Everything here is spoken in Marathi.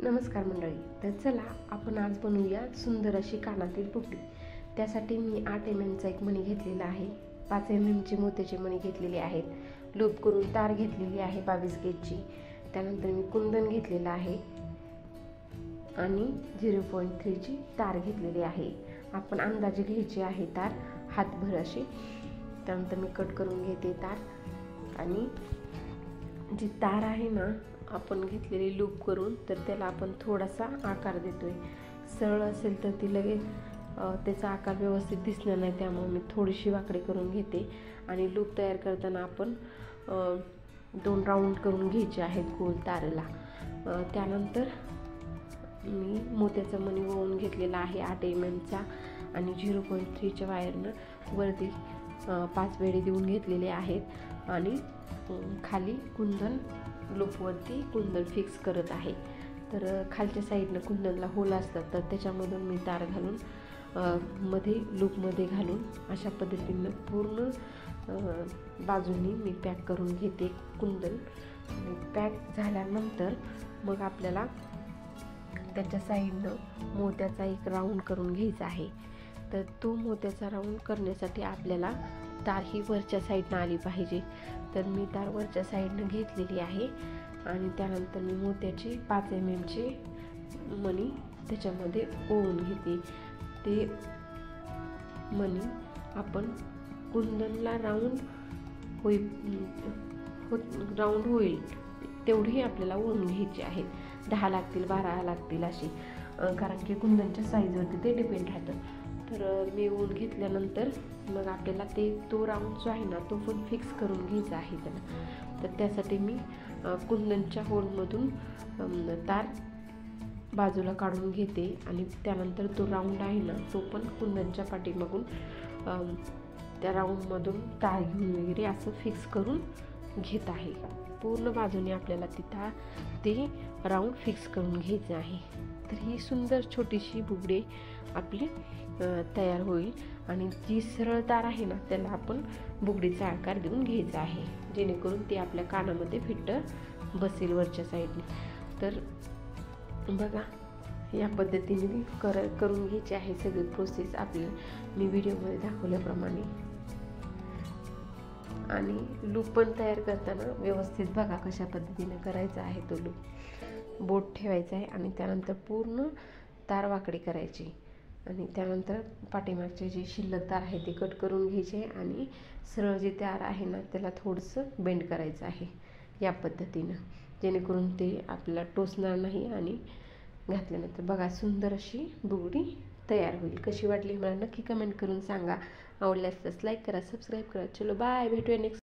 नमस्कार मंडळी. तर चला आपण आज बनवूया सुंदर अशी कानातील बुगडी. त्यासाठी मी 8 mm चा एक मणी घेतलेला आहे, 5 mm ची मोत्याची मणी घेतलेली आहेत, लूप करून तार घेतलेली आहे 22 गेजची. त्यानंतर मी कुंदन घेतलेला आहे आणि 0.3 ची तार घेतलेली आहे. आपण अंदाजे घ्यायची आहे तार, हातभर अशी. त्यानंतर मी कट करून घेते तार आणि जी तार आहे ना आपण घेतलेली लूप करून, तर त्याला आपण थोडासा आकार देतोय. सरळ असेल तर ती लगेच त्याचा आकार व्यवस्थित दिसणार नाही, त्यामुळे मी थोडीशी वाकडी करून घेते. आणि लूप तयार करताना आपण 2 राऊंड करून घ्यायचे आहेत गोल तारेला. त्यानंतर मी मोत्याचा मणी वळून घेतलेला आहे 8 mm चा आणि 0.3 च्या वायरनं वरती 5 वेढे देऊन घेतलेले आहेत आणि खाली कुंदन लूपवरती कुंदन फिक्स करत आहे. तर खालच्या साईडनं कुंदनला होल असतात, तर त्याच्यामधून मी तार घालून मध्ये लूपमध्ये घालून अशा पद्धतीनं पूर्ण बाजूंनी मी पॅक करून घेते कुंदन. आणि पॅक झाल्यानंतर मग आपल्याला त्याच्या साईडनं मोत्याचा एक राऊंड करून घ्यायचा आहे. तर तो मोत्याचा राऊंड करण्यासाठी आपल्याला तार ही वरच्या साईडनं आली पाहिजे. तर मी तार वरच्या साईडनं घेतलेली आहे आणि त्यानंतर मी मोत्याचे 5 mm चे मणी त्याच्यामध्ये ओवून घेते. ते मणी आपण कुंदनला राऊंड होईल तेवढी आपल्याला ओवून घ्यायची आहेत. 10 लागतील, 12 लागतील अशी, कारण की कुंदनच्या साईजवरती ते डिपेंड राहतं. तर मी ओवून घेतल्यानंतर मग आपल्याला तो राऊंड जो आहे ना तो पण फिक्स करून घ्यायचा आहे त्याला. तर त्यासाठी मी कुंदनच्या होलमधून तार बाजूला काढून घेते आणि त्यानंतर तो राऊंड आहे ना तो पण कुंदनच्या पाठीमागून त्या राऊंडमधून तार घेऊन वगैरे असं फिक्स करून घेत आहे. पूर्ण बाजूने आपल्याला ते राऊंड फिक्स करून घ्यायचं आहे. तर ही सुंदर छोटीशी बुगडी आपली तयार होईल. आणि जी सरळ तार आहे ना त्याला आपण बुगडीचा आकार देऊन घ्यायचा आहे, जेणेकरून ती आपल्या कानामध्ये फिट्ट बसेल वरच्या साईडने. तर बघा, या पद्धतीने करून घ्यायची आहे सगळी प्रोसेस आपली मी व्हिडिओमध्ये दाखवल्याप्रमाणे. आणि लूप पण तयार करताना व्यवस्थित बघा कशा पद्धतीने करायचा आहे. तो लूप बोट ठेवायचा आहे आणि त्यानंतर पूर्ण तार वाकडी करायची आणि त्यानंतर पाठीमागचे जे शिल्लक तार आहे ते कट करून घ्यायचे आणि सरळ जे तार आहे ना त्याला थोडंसं बेंड करायचं आहे या पद्धतीनं, जेणेकरून ते आपल्याला टोचणार नाही. आणि घातल्यानंतर बघा सुंदर अशी बुगडी तयार होईल. कशी वाटली मला नक्की कमेंट करून सांगा. आवडल्यास लाईक करा, सबस्क्राईब करा. चलो बाय, भेटूया नेक्स्ट